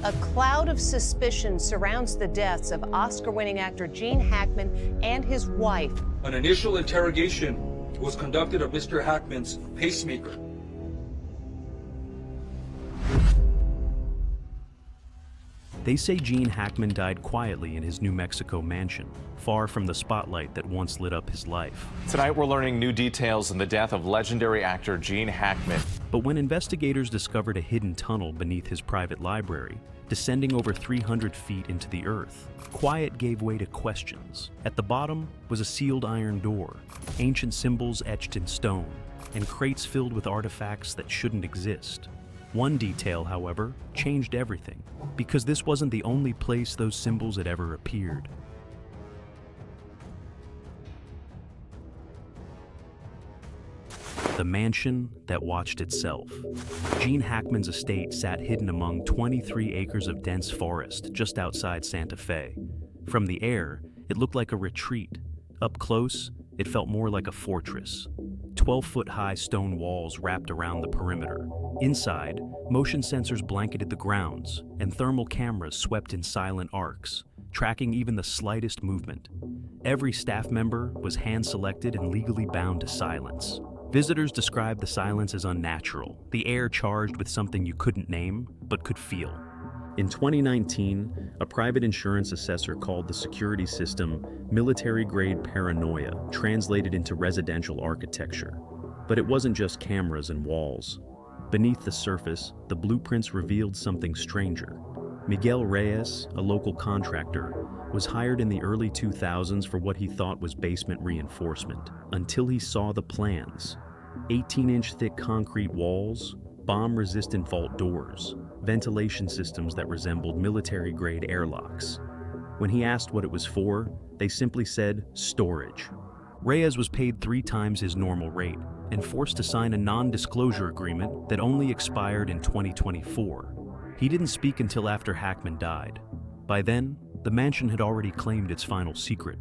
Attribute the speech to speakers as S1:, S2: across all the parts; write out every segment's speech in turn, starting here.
S1: A cloud of suspicion surrounds the deaths of Oscar-winning actor Gene Hackman and his wife.
S2: An initial interrogation was conducted of Mr. Hackman's pacemaker.
S3: They say Gene Hackman died quietly in his New Mexico mansion, far from the spotlight that once lit up his life.
S4: Tonight we're learning new details in the death of legendary actor Gene Hackman.
S3: But when investigators discovered a hidden tunnel beneath his private library, descending over 300 feet into the earth, quiet gave way to questions. At the bottom was a sealed iron door, ancient symbols etched in stone, and crates filled with artifacts that shouldn't exist. One detail, however, changed everything, because this wasn't the only place those symbols had ever appeared. The mansion that watched itself. Gene Hackman's estate sat hidden among 23 acres of dense forest just outside Santa Fe. From the air, it looked like a retreat. Up close, it felt more like a fortress. 12-foot-high stone walls wrapped around the perimeter. Inside, motion sensors blanketed the grounds, and thermal cameras swept in silent arcs, tracking even the slightest movement. Every staff member was hand-selected and legally bound to silence. Visitors described the silence as unnatural, the air charged with something you couldn't name, but could feel. In 2019, a private insurance assessor called the security system military-grade paranoia, translated into residential architecture. But it wasn't just cameras and walls. Beneath the surface, the blueprints revealed something stranger. Miguel Reyes, a local contractor, was hired in the early 2000s for what he thought was basement reinforcement, until he saw the plans. 18-inch thick concrete walls, bomb-resistant vault doors, ventilation systems that resembled military-grade airlocks. When he asked what it was for, they simply said, storage. Reyes was paid 3 times his normal rate and forced to sign a non-disclosure agreement that only expired in 2024. He didn't speak until after Hackman died. By then, the mansion had already claimed its final secret,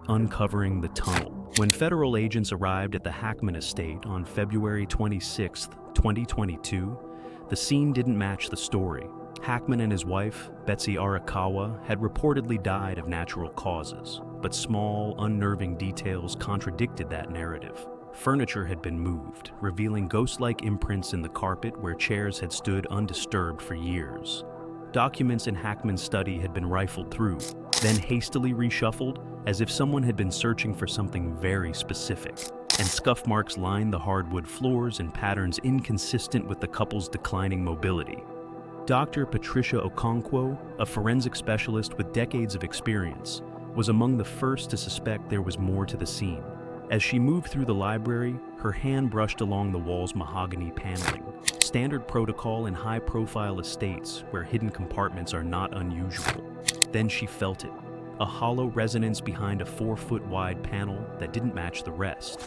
S3: uncovering the tunnel. When federal agents arrived at the Hackman estate on February 26, 2022, the scene didn't match the story. Hackman and his wife, Betsy Arakawa, had reportedly died of natural causes, but small, unnerving details contradicted that narrative. Furniture had been moved, revealing ghost-like imprints in the carpet where chairs had stood undisturbed for years. Documents in Hackman's study had been rifled through, then hastily reshuffled as if someone had been searching for something very specific. And scuff marks lined the hardwood floors in patterns inconsistent with the couple's declining mobility. Dr. Patricia Okonkwo, a forensic specialist with decades of experience, was among the first to suspect there was more to the scene. As she moved through the library, her hand brushed along the wall's mahogany paneling, standard protocol in high-profile estates where hidden compartments are not unusual. Then she felt it, a hollow resonance behind a 4-foot-wide panel that didn't match the rest.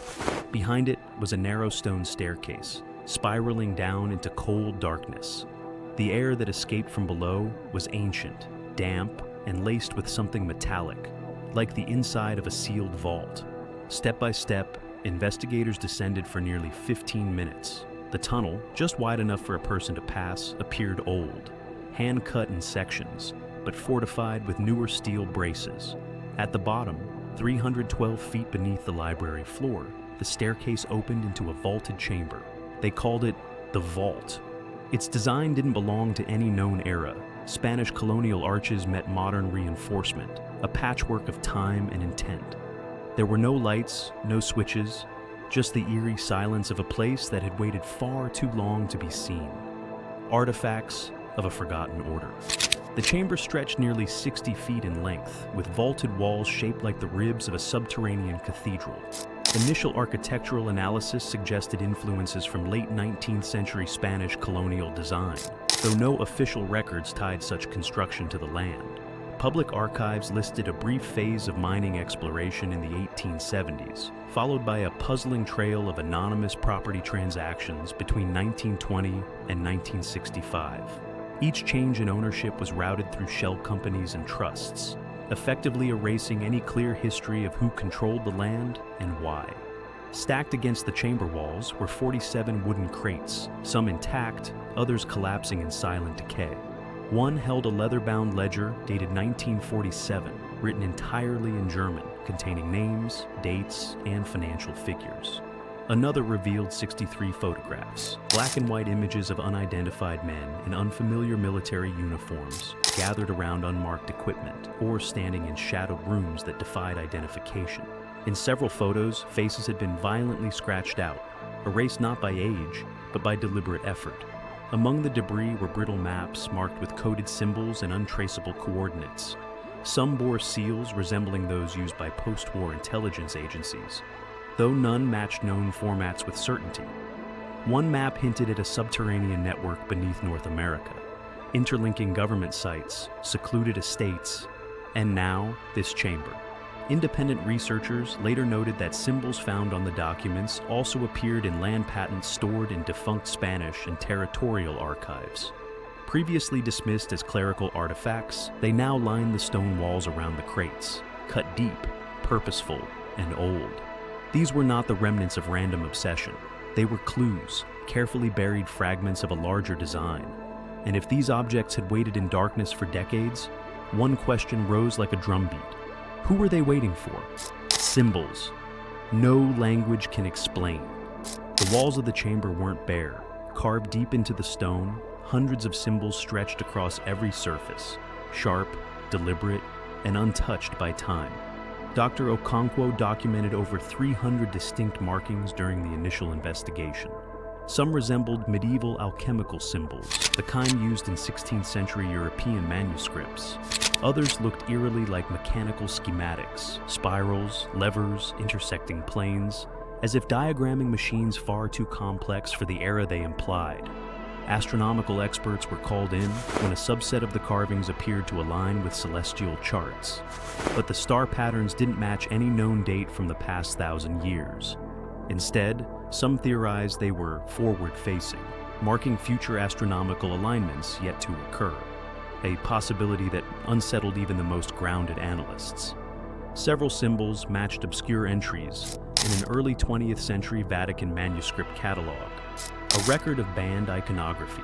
S3: Behind it was a narrow stone staircase, spiraling down into cold darkness. The air that escaped from below was ancient, damp, and laced with something metallic, like the inside of a sealed vault. Step by step, investigators descended for nearly 15 minutes. The tunnel, just wide enough for a person to pass, appeared old, hand-cut in sections, but fortified with newer steel braces. At the bottom, 312 feet beneath the library floor, the staircase opened into a vaulted chamber. They called it the Vault. Its design didn't belong to any known era. Spanish colonial arches met modern reinforcement, a patchwork of time and intent. There were no lights, no switches, just the eerie silence of a place that had waited far too long to be seen. Artifacts of a forgotten order. The chamber stretched nearly 60 feet in length, with vaulted walls shaped like the ribs of a subterranean cathedral. Initial architectural analysis suggested influences from late 19th century Spanish colonial design, though no official records tied such construction to the land. Public archives listed a brief phase of mining exploration in the 1870s, followed by a puzzling trail of anonymous property transactions between 1920 and 1965. Each change in ownership was routed through shell companies and trusts, effectively erasing any clear history of who controlled the land and why. Stacked against the chamber walls were 47 wooden crates, some intact, others collapsing in silent decay. One held a leather-bound ledger dated 1947, written entirely in German, containing names, dates, and financial figures. Another revealed 63 photographs, black and white images of unidentified men in unfamiliar military uniforms, gathered around unmarked equipment, or standing in shadowed rooms that defied identification. In several photos, faces had been violently scratched out, erased not by age, but by deliberate effort. Among the debris were brittle maps marked with coded symbols and untraceable coordinates. Some bore seals resembling those used by post-war intelligence agencies, though none matched known formats with certainty. One map hinted at a subterranean network beneath North America, interlinking government sites, secluded estates, and now this chamber. Independent researchers later noted that symbols found on the documents also appeared in land patents stored in defunct Spanish and territorial archives. Previously dismissed as clerical artifacts, they now line the stone walls around the crates, cut deep, purposeful, and old. These were not the remnants of random obsession. They were clues, carefully buried fragments of a larger design. And if these objects had waited in darkness for decades, one question rose like a drumbeat. Who were they waiting for? Symbols. No language can explain. The walls of the chamber weren't bare. Carved deep into the stone, hundreds of symbols stretched across every surface, sharp, deliberate, and untouched by time. Dr. Okonkwo documented over 300 distinct markings during the initial investigation. Some resembled medieval alchemical symbols, the kind used in 16th century European manuscripts. Others looked eerily like mechanical schematics, spirals, levers, intersecting planes, as if diagramming machines far too complex for the era they implied. Astronomical experts were called in when a subset of the carvings appeared to align with celestial charts. But the star patterns didn't match any known date from the past 1,000 years. Instead, some theorized they were forward-facing, marking future astronomical alignments yet to occur, a possibility that unsettled even the most grounded analysts. Several symbols matched obscure entries in an early 20th century Vatican manuscript catalog, a record of banned iconography,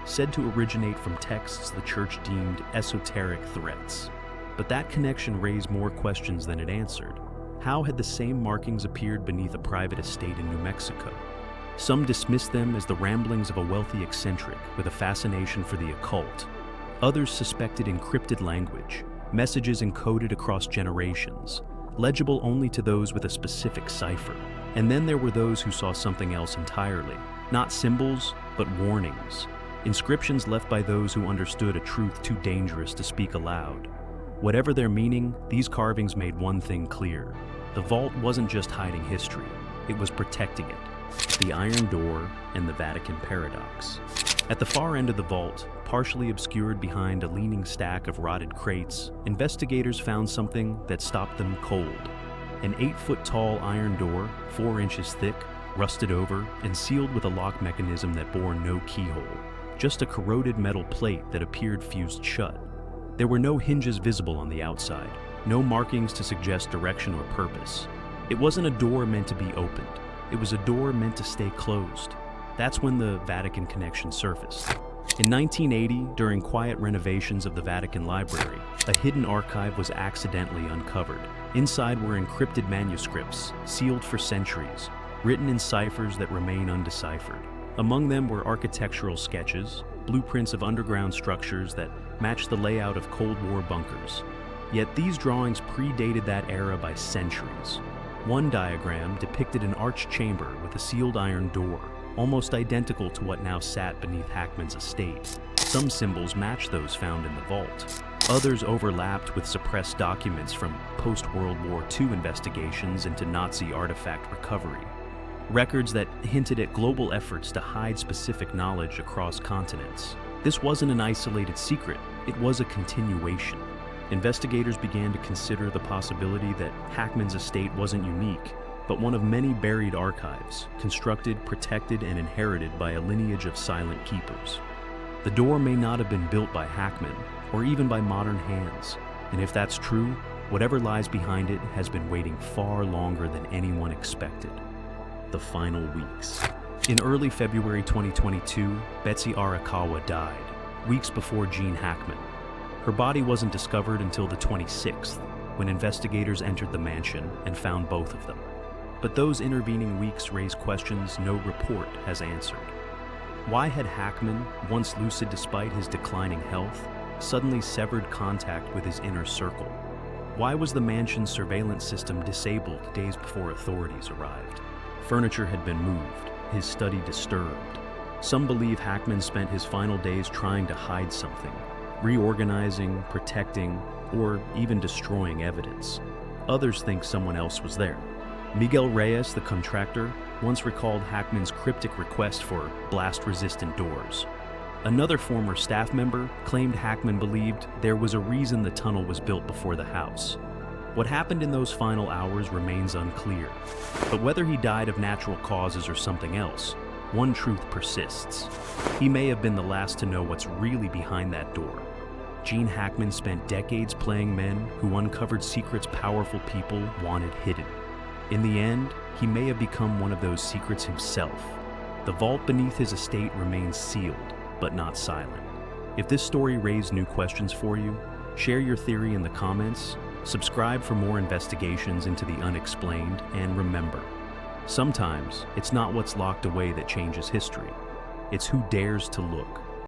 S3: said to originate from texts the church deemed esoteric threats. But that connection raised more questions than it answered. How had the same markings appeared beneath a private estate in New Mexico? Some dismissed them as the ramblings of a wealthy eccentric with a fascination for the occult. Others suspected encrypted language, messages encoded across generations, legible only to those with a specific cipher. And then there were those who saw something else entirely. Not symbols, but warnings. Inscriptions left by those who understood a truth too dangerous to speak aloud. Whatever their meaning, these carvings made one thing clear. The vault wasn't just hiding history, it was protecting it. The iron door and the Vatican paradox. At the far end of the vault, partially obscured behind a leaning stack of rotted crates, investigators found something that stopped them cold. An 8-foot-tall iron door, 4 inches thick, rusted over, and sealed with a lock mechanism that bore no keyhole. Just a corroded metal plate that appeared fused shut. There were no hinges visible on the outside, no markings to suggest direction or purpose. It wasn't a door meant to be opened. It was a door meant to stay closed. That's when the Vatican connection surfaced. In 1980, during quiet renovations of the Vatican Library, a hidden archive was accidentally uncovered. Inside were encrypted manuscripts, sealed for centuries, written in ciphers that remain undeciphered. Among them were architectural sketches, blueprints of underground structures that matched the layout of Cold War bunkers. Yet these drawings predated that era by centuries. One diagram depicted an arched chamber with a sealed iron door, almost identical to what now sat beneath Hackman's estate. Some symbols matched those found in the vault. Others overlapped with suppressed documents from post-World War II investigations into Nazi artifact recovery. Records that hinted at global efforts to hide specific knowledge across continents. This wasn't an isolated secret, it was a continuation. Investigators began to consider the possibility that Hackman's estate wasn't unique, but one of many buried archives, constructed, protected, and inherited by a lineage of silent keepers. The door may not have been built by Hackman, or even by modern hands, and if that's true, whatever lies behind it has been waiting far longer than anyone expected. The final weeks. In early February 2022, Betsy Arakawa died, weeks before Gene Hackman. Her body wasn't discovered until the 26th, when investigators entered the mansion and found both of them. But those intervening weeks raise questions no report has answered. Why had Hackman, once lucid despite his declining health, suddenly severed contact with his inner circle? Why was the mansion's surveillance system disabled days before authorities arrived? Furniture had been moved, his study disturbed. Some believe Hackman spent his final days trying to hide something, reorganizing, protecting, or even destroying evidence. Others think someone else was there. Miguel Reyes, the contractor, once recalled Hackman's cryptic request for blast-resistant doors. Another former staff member claimed Hackman believed there was a reason the tunnel was built before the house. What happened in those final hours remains unclear, but whether he died of natural causes or something else, one truth persists. He may have been the last to know what's really behind that door. Gene Hackman spent decades playing men who uncovered secrets powerful people wanted hidden. In the end, he may have become one of those secrets himself. The vault beneath his estate remains sealed, but not silent. If this story raised new questions for you, share your theory in the comments, subscribe for more investigations into the unexplained, and remember, sometimes it's not what's locked away that changes history. It's who dares to look.